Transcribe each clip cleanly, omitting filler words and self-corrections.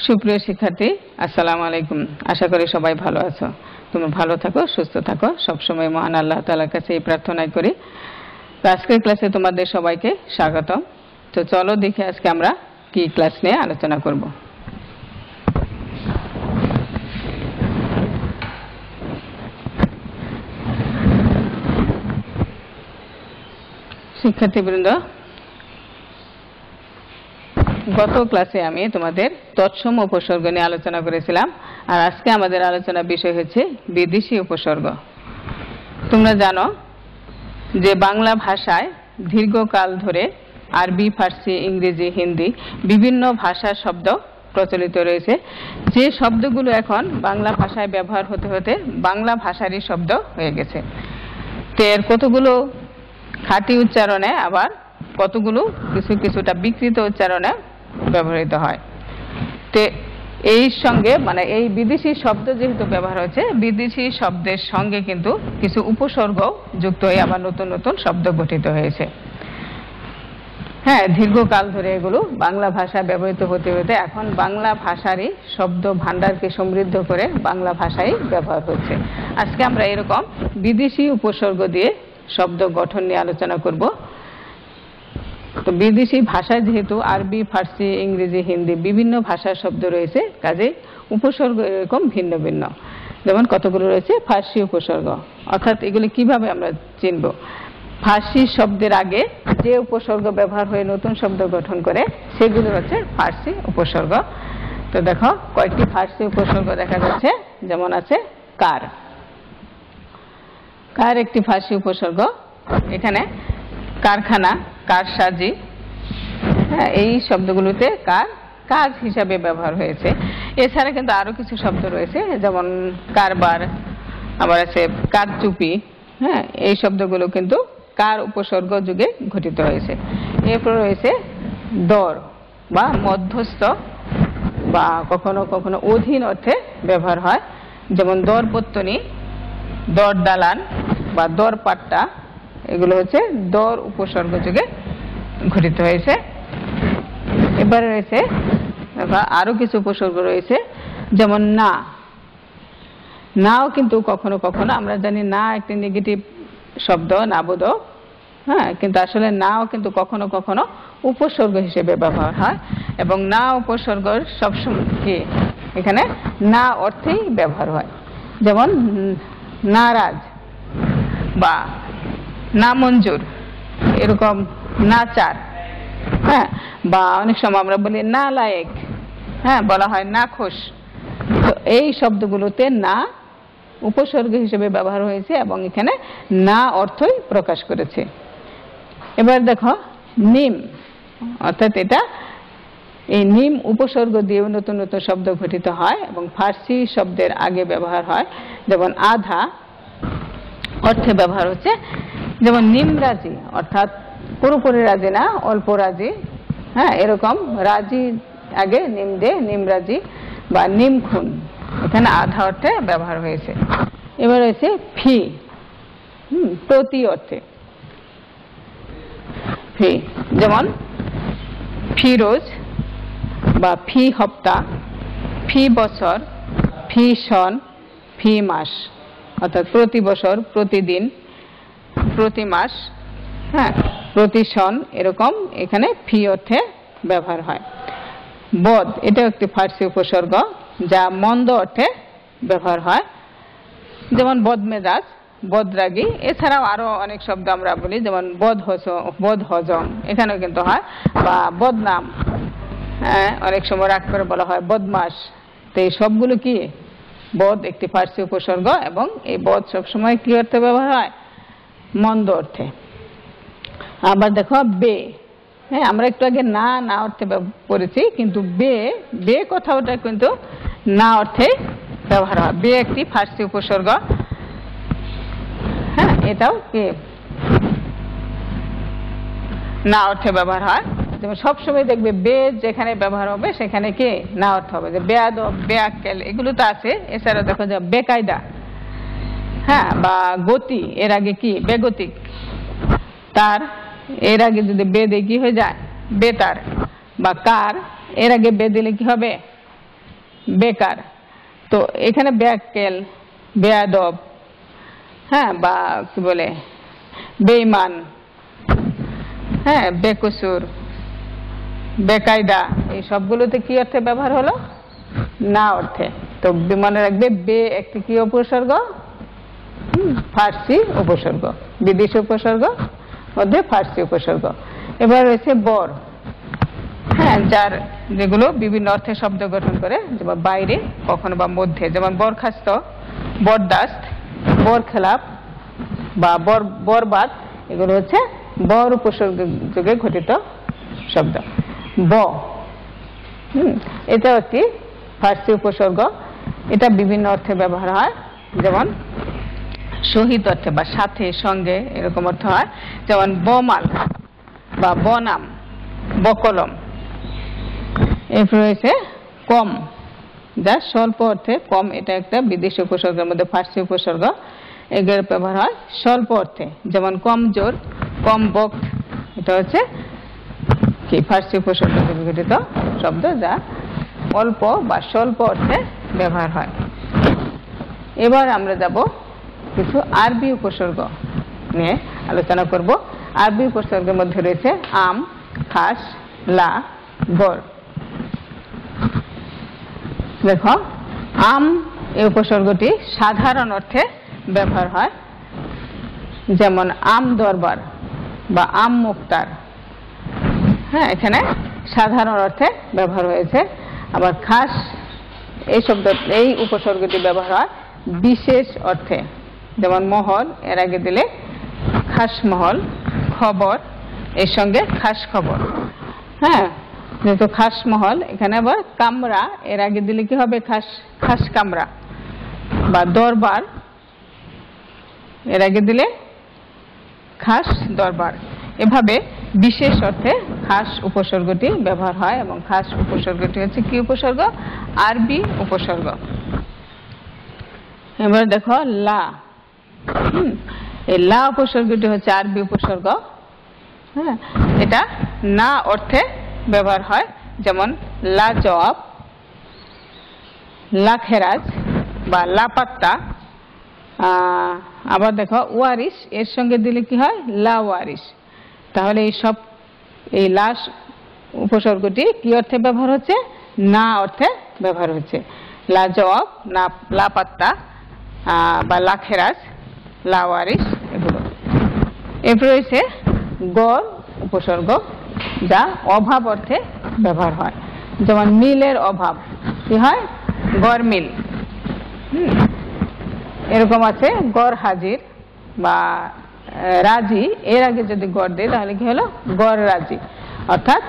সুপ্রিয় শিক্ষার্থী, আসসালামু আলাইকুম। আশা করি সবাই ভালো আছো। তোমরা ভালো থাকো, সুস্থ থাকো, সবসময় মহান আল্লাহ তাআলার কাছে এই প্রার্থনাই করি। তো আজকের ক্লাসে তোমাদের সবাইকে স্বাগতম। তো চলো দেখি আজকে আমরা কি ক্লাস নিয়ে আলোচনা করব। শিক্ষার্থীবৃন্দ, গত ক্লাসে আমি তোমাদের তৎসম উপসর্গ নিয়ে আলোচনা করেছিলাম, আর আজকে আমাদের আলোচনার বিষয় হচ্ছে বিদেশি উপসর্গ। তোমরা জানো যে বাংলা ভাষায় দীর্ঘকাল ধরে আরবি, ফার্সি, ইংরেজি, হিন্দি বিভিন্ন ভাষার শব্দ প্রচলিত রয়েছে, যে শব্দগুলো এখন বাংলা ভাষায় ব্যবহার হতে হতে বাংলা ভাষারই শব্দ হয়ে গেছে। তো এর কতগুলো খাঁটি উচ্চারণে, আবার কতগুলো কিছুটা বিকৃত উচ্চারণে ব্যবহৃত হয়। তো এই সঙ্গে এই বিদেশি শব্দ যেহেতু ব্যবহার হচ্ছে, বিদেশি শব্দের সঙ্গে কিন্তু কিছু উপসর্গ যুক্ত হয়ে আবার নতুন নতুন শব্দ গঠিত হয়েছে। হ্যাঁ, দীর্ঘকাল ধরে এগুলো বাংলা ভাষায় ব্যবহৃত হতে হতে এখন বাংলা ভাষারই শব্দ ভাণ্ডারকে সমৃদ্ধ করে বাংলা ভাষায় ব্যবহার হচ্ছে। আজকে আমরা এরকম বিদেশি উপসর্গ দিয়ে শব্দ গঠন নিয়ে আলোচনা করব। তো বিদেশি ভাষায় যেহেতু আরবি, ফার্সি, ইংরেজি, হিন্দি বিভিন্ন ভাষার শব্দ রয়েছে, কাজে উপসর্গ এরকম ভিন্ন ভিন্ন। যেমন কতগুলো রয়েছে ফার্সি উপসর্গ, অর্থাৎ এগুলি কিভাবে আমরা চিনব? ফার্সি শব্দের আগে যে উপসর্গ ব্যবহার হয়ে নতুন শব্দ গঠন করে সেগুলো হচ্ছে ফার্সি উপসর্গ। তো দেখো কয়েকটি ফার্সি উপসর্গ দেখা যাচ্ছে। যেমন আছে কার। কার একটি ফার্সি উপসর্গ। এখানে কারখানা, কারসাজি, এই শব্দগুলোতে কার কাজ হিসাবে ব্যবহার হয়েছে। এছাড়া কিন্তু আরো কিছু শব্দ রয়েছে, যেমন কারবার, আবার আছে কারচুপি। এই শব্দগুলো কিন্তু কার উপসর্গ যুগে গঠিত হয়েছে। এরপর রয়েছে দর বা মধ্যস্থ, বা কখনো কখনো অধীন অর্থে ব্যবহার হয়। যেমন দরপত্তনি, দর দালান বা দর পাট্টা, এগুলো হচ্ছে দর উপসর্গ যুগে গঠিত হয়েছে। এবারে রয়েছে আরো কিছু উপসর্গ রয়েছে, যেমন না। নাও কিন্তু কখনো কখনো আমরা জানি না একটি নেগেটিভ শব্দ, নাবোধক। কিন্তু আসলে নাও কিন্তু কখনো কখনো উপসর্গ হিসেবে ব্যবহার হয়, এবং না উপসর্গ সবসময় কি এখানে না অর্থেই ব্যবহার হয়। যেমন নারাজ বা না মঞ্জুর, এরকম নাচার, বা অনেক সময় আমরা বলি না লায়েক, বলা হয় না খোশ। তো এই শব্দগুলোতে না উপসর্গ হিসেবে ব্যবহার হয়েছে এবং এখানে না অর্থই প্রকাশ করেছে। এবার দেখো নিম, অর্থাৎ এটা এই নিম উপসর্গ দিয়েও নতুন নতুন শব্দ গঠিত হয় এবং ফার্সি শব্দের আগে ব্যবহার হয়। যেমন আধা অর্থে ব্যবহার হচ্ছে। যেমন নিমরাজি, অর্থাৎ পুরোপুরি রাজি না, অল্প রাজি। এরকম রাজি আগে নিম দে, নিমরাজি বা নিমখুন, এখানে আধা অর্থে ব্যবহার হয়েছে। এবার রয়েছে ফি, প্রতি অর্থে ফি। যেমন ফিরোজ বা ফি হপ্তা, ফি বছর, ফি সন, ফি মাস, অর্থাৎ প্রতি বছর, প্রতিদিন, প্রতি মাস, প্রতি সন, এরকম এখানে ফি অর্থে ব্যবহার হয়। বদ, এটাও একটি ফার্সি উপসর্গ যা মন্দ অর্থে ব্যবহার হয়। যেমন বদমেজাজ, বদরাগী। এছাড়াও আরো অনেক শব্দ আমরা বলি, যেমন বদ হজম, এখানেও কিন্তু হয়। বা বদনাম, অনেক সময় রাগ করে বলা হয় বদমাস। তো এই সবগুলো কি বদ একটি ফার্সি উপসর্গ, এবং এই বদ সবসময় কি অর্থে ব্যবহার হয়? মন্দ অর্থে। আবার দেখো বে, আমরা একটু আগে না না অর্থে পড়েছি, কিন্তু বে বে কথাটা কিন্তু না অর্থে ব্যবহার হয়। বে একটি ফার্সি উপসর্গ, এটাও কি না অর্থে ব্যবহার হয়। যেমন সবসময় দেখবে বে যেখানে ব্যবহার হবে সেখানে কি না অর্থ হবে। যে বেয়াদব, বেআক্কেল, এগুলো তো আছে। এছাড়া দেখো যে বেকায়দা, বা গতি, এর আগে কি বেগতিক। তার এর আগে যদি বে দিয়ে কি হয়ে যায় বেতার, বা কার এর আগে বে দিলে কি হবে? বেকার। তো এখানে ব্যাককেল, বেয়াদব, হ্যাঁ, বা কি বলে বেঈমান, হ্যাঁ, বেকসুর, বেকায়দা, এই সবগুলোতে কি অর্থে ব্যবহার হলো? না অর্থে। তো মনে রাখবে বে একটি কি উপসর্গ? ফার্সি উপসর্গ, বিদেশি উপসর্গ মধ্যে ফার্সি উপসর্গ। এবার রয়েছে বর, হ্যাঁ, যার যেগুলো বিভিন্ন অর্থে শব্দ গঠন করে, যেমন বাইরে, কখনো বা মধ্যে, যেমন বরখাস্ত, বরদাস্ত, বরখেলাপ বা বরবাদ, এগুলো হচ্ছে বর উপসর্গ যুগে ঘটিত শব্দ। ব, এটা একটি ফার্সি উপসর্গ। এটা বিভিন্ন অর্থে ব্যবহার হয়, যেমন সহিত অর্থে বা সাথে, সঙ্গে, এরকম অর্থ হয়। যেমন বমাল বা বনাম, বকলম। এরপর রয়েছে কম, যা স্বল্প অর্থে কম, এটা একটা বিদেশি উপসর্গের মধ্যে ফার্সি উপসর্গ। এগুলোর ব্যবহার হয় স্বল্প অর্থে, যেমন কমজোর, কম বক্ত, এটা হচ্ছে কি ফার্সি উপসর্গ থেকে গঠিত শব্দ, যা অল্প বা স্বল্প অর্থে ব্যবহার হয়। এবার আমরা যাব কিছু আরবি উপসর্গ নিয়ে আলোচনা করব। আরবি উপসর্গের মধ্যে রয়েছে আম, খাস, লা, গর। দেখো, আম এই উপসর্গটি সাধারণ অর্থে ব্যবহার হয়, যেমন আম দরবার বা আম মুক্তার, হ্যাঁ, এখানে সাধারণ অর্থে ব্যবহার হয়েছে। আবার খাস এই শব্দ, এই উপসর্গটি ব্যবহার হয় বিশেষ অর্থে, যেমন মহল, এর আগে দিলে খাস মহল, খবর, এর সঙ্গে খাস খবর, হ্যাঁ, যেহেতু খাস মহল, এখানে আবার কামরা, এর আগে দিলে কি হবে? খাস, খাস কামরা। বা দরবার, এর আগে দিলে খাস দরবার। এভাবে বিশেষ অর্থে খাস উপসর্গটি ব্যবহার হয়, এবং খাস উপসর্গটি হচ্ছে কি উপসর্গ? আরবি উপসর্গ। এবার দেখো লা, এই লা উপসর্গটি হচ্ছে আরবি উপসর্গ, হ্যাঁ, এটা না অর্থে ব্যবহার হয়, যেমন লা জবাব, লা খেরাজ বা লাপাত্তা। আবার দেখো ওয়ারিস, এর সঙ্গে দিলে কি হয়? লা ওয়ারিস। তাহলে এই লাশ উপসর্গটি কি অর্থে ব্যবহার হচ্ছে? না অর্থে ব্যবহার হচ্ছে। লা জবাব, না লাপাত্তা বা লা খেরাজ, লা ওয়ারিস, এগুলো। এরপর রয়েছে গড় উপসর্গ, যা অভাব অর্থে ব্যবহার হয়, যেমন মিলের অভাব, কি হয়? গড় মিল। এরকম আছে গড় হাজির বা রাজি, এর আগে যদি গড় দেয় তাহলে কি হলো? গড় রাজি। অর্থাৎ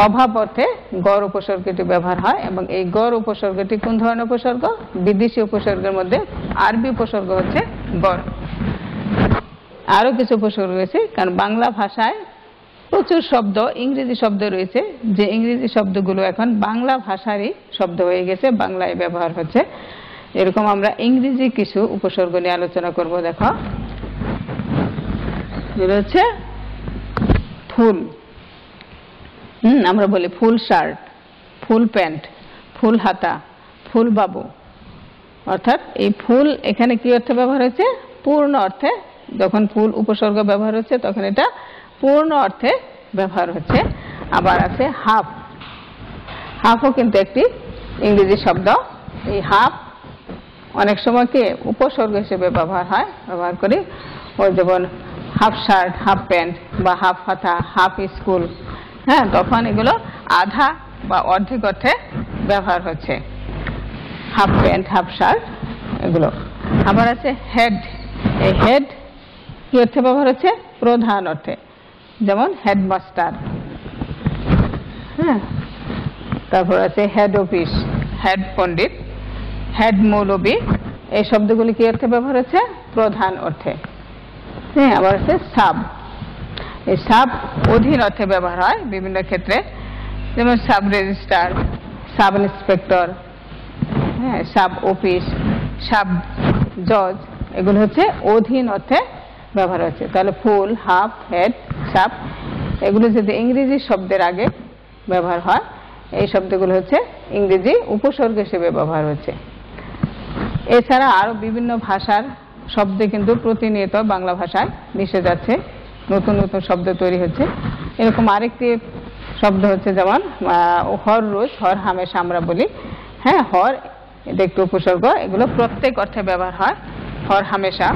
অভাব অর্থে গড় উপসর্গটি ব্যবহার হয়, এবং এই গড় উপসর্গটি কোন ধরনের উপসর্গ? বিদেশি উপসর্গের মধ্যে আরবি উপসর্গ হচ্ছে গড়। আরো কিছু উপসর্গ রয়েছে, কারণ বাংলা ভাষায় প্রচুর শব্দ, ইংরেজি শব্দ রয়েছে, যে ইংরেজি শব্দগুলো এখন বাংলা ভাষারই শব্দ হয়ে গেছে, বাংলায় ব্যবহার হচ্ছে। এরকম আমরা ইংরেজি কিছু উপসর্গ নিয়ে আলোচনা করব। দেখো, হচ্ছে ফুল, আমরা বলি ফুল শার্ট, ফুল প্যান্ট, ফুল হাতা, ফুল বাবু। অর্থাৎ এই ফুল এখানে কি অর্থে ব্যবহার হচ্ছে? পূর্ণ অর্থে। যখন ফুল উপসর্গ ব্যবহার হচ্ছে তখন এটা পূর্ণ অর্থে ব্যবহার হচ্ছে। আবার আছে হাফ, হাফও কিন্তু একটি ইংরেজি শব্দ। এই হাফ অনেক সময় কি উপসর্গ হিসেবে ব্যবহার করি, ওই যেমন হাফ শার্ট, হাফ প্যান্ট বা হাফ হাতা, হাফ স্কুল, হ্যাঁ, তখন এগুলো আধা বা অর্ধেক অর্থে ব্যবহার হচ্ছে, হাফ প্যান্ট, হাফ শার্ট, এগুলো। আবার আছে হেড, এই হেড কি অর্থে ব্যবহার হচ্ছে? প্রধান অর্থে, যেমন হেডমাস্টার, হ্যাঁ। তারপর আছে হেড অফিস, হেড পণ্ডিত, হেড মৌলবী, এই শব্দগুলি কি অর্থে ব্যবহার হচ্ছে? প্রধান অর্থে, হ্যাঁ। আবার আছে সাব, এই সাব অধীন অর্থে ব্যবহার হয় বিভিন্ন ক্ষেত্রে, যেমন সাব রেজিস্ট্রার, সাব ইন্সপেক্টর, হ্যাঁ, সাব অফিস, সাব জজ, এগুলো হচ্ছে অধীন অর্থে ব্যবহার হচ্ছে। তাহলে ফুল, হাফ, হেড, সাব, এগুলো যদি ইংরেজি শব্দের আগে ব্যবহার হয়, এই শব্দগুলো হচ্ছে ইংরেজি উপসর্গ হিসেবে ব্যবহার হচ্ছে। এছাড়া আরো বিভিন্ন ভাষার শব্দ কিন্তু প্রতিনিয়ত বাংলা ভাষায় মিশে যাচ্ছে, নতুন নতুন শব্দ তৈরি হচ্ছে। এরকম আরেকটি শব্দ হচ্ছে যেমন হর রোজ, হর হামেশা আমরা বলি। হ্যাঁ, হর এটা একটু উপসর্গ, এগুলো প্রত্যেক অর্থে ব্যবহার হয়। হর হামেশা,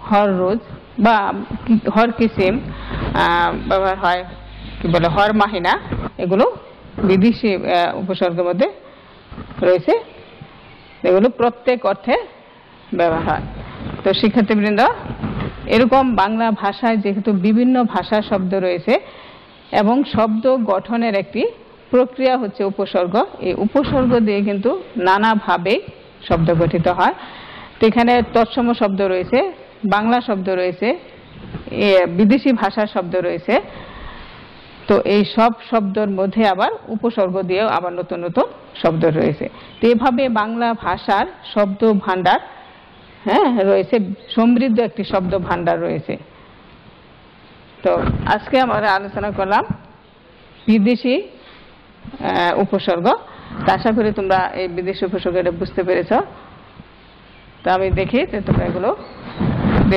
হর রোজ বা হর কিসিম ব্যবহার হয়, কি বলে হর মাহিনা, এগুলো বিদেশি উপসর্গের মধ্যে রয়েছে, এগুলো প্রত্যেক অর্থে ব্যবহার হয়। তো শিক্ষার্থীবৃন্দ, এরকম বাংলা ভাষায় যেহেতু বিভিন্ন ভাষার শব্দ রয়েছে এবং শব্দ গঠনের একটি প্রক্রিয়া হচ্ছে উপসর্গ, এই উপসর্গ দিয়ে কিন্তু নানাভাবে শব্দ গঠিত হয়। তো এখানে তৎসম শব্দ রয়েছে, বাংলা শব্দ রয়েছে, বিদেশি ভাষার শব্দ রয়েছে। তো এই সব শব্দের মধ্যে আবার উপসর্গ দিয়েও আবার নতুন নতুন শব্দ রয়েছে। তো এভাবে বাংলা ভাষার শব্দ ভাণ্ডার রয়েছে, সমৃদ্ধ একটি শব্দ ভাণ্ডার রয়েছে। তো আজকে আমরা আলোচনা করলাম বিদেশি উপসর্গ। আশা করি তোমরা এই বিদেশি উপসর্গটা বুঝতে পেরেছ। তো আমি দেখি যে তোমরা এগুলো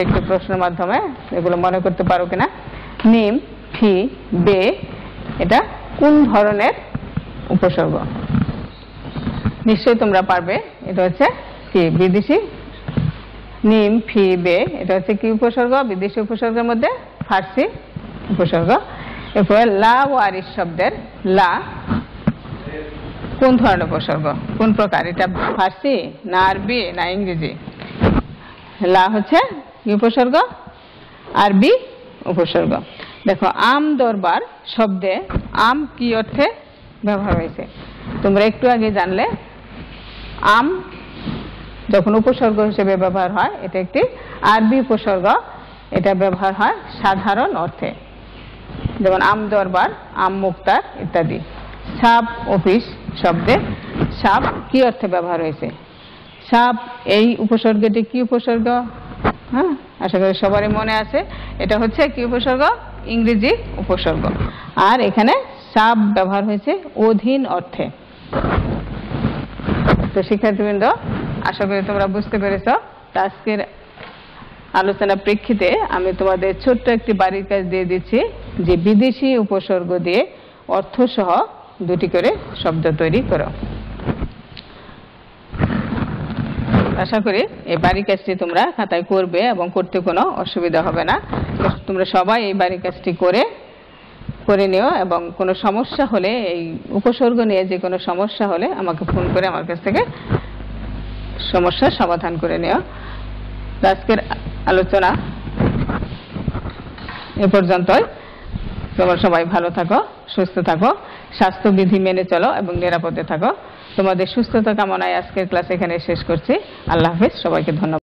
একটু প্রশ্নের মাধ্যমে এগুলো মনে করতে পারো কিনা। নিম, ফি, বে, এটা কোন ধরনের উপসর্গ? নিশ্চয়ই তোমরা পারবে। এটা হচ্ছে কি বিদেশি। নিম, ফি, বে, এটা হচ্ছে কি উপসর্গ? বিদেশি উপসর্গের মধ্যে ফার্সি উপসর্গ। এরপরে লা ওয়ারিস শব্দের লা কোন ধরনের উপসর্গ, কোন প্রকার? এটা ফার্সি না আরবি না ইংরেজি? লা হচ্ছে কি উপসর্গ? আরবি উপসর্গ। দেখো, আম দরবার শব্দে আম কি অর্থে ব্যবহার হয়েছে? তোমরা একটু আগে জানলে আম যখন উপসর্গ হিসেবে ব্যবহার হয়, এটা একটি আরবি উপসর্গ। এটা ব্যবহার হয় সাধারণ অর্থে, যেমন আম দরবার, আম মুক্তার ইত্যাদি। সাপ অফিস শব্দে সাপ কি অর্থে ব্যবহার হয়েছে? সাপ এই উপসর্গটি কি উপসর্গ? হ্যাঁ, আশা করি সবারই মনে আছে। এটা হচ্ছে কি উপসর্গ? ইংরেজি উপসর্গ। আর এখানে সাপ ব্যবহার হয়েছে অধীন অর্থে। তো শিক্ষার্থীবৃন্দ, আশা করি তোমরা বুঝতে পেরেছ। আজকের আলোচনার প্রেক্ষিতে আমি তোমাদের ছোট্ট একটি বাড়ির কাজ দিয়ে দিচ্ছি যে বিদেশি উপসর্গ দিয়ে অর্থসহ দুটি করে শব্দ তৈরি করো। আশা করি এই বাড়ির কাজটি তোমরা খাতায় করবে এবং করতে কোনো অসুবিধা হবে না। তোমরা সবাই এই বাড়ির কাজটি করে নিও এবং কোনো সমস্যা হলে, এই উপসর্গ নিয়ে যে কোনো সমস্যা হলে আমাকে ফোন করে আমার কাছ থেকে সমস্যার সমাধান করে নিও। আজকের আলোচনা এ পর্যন্তই। তোমরা সবাই ভালো থাকো, সুস্থ থাকো, স্বাস্থ্যবিধি মেনে চলো এবং নিরাপদে থাকো। তোমাদের সুস্থতা কামনায় আজকের ক্লাস এখানে শেষ করছি। আল্লাহ হাফেজ, সবাইকে ধন্যবাদ।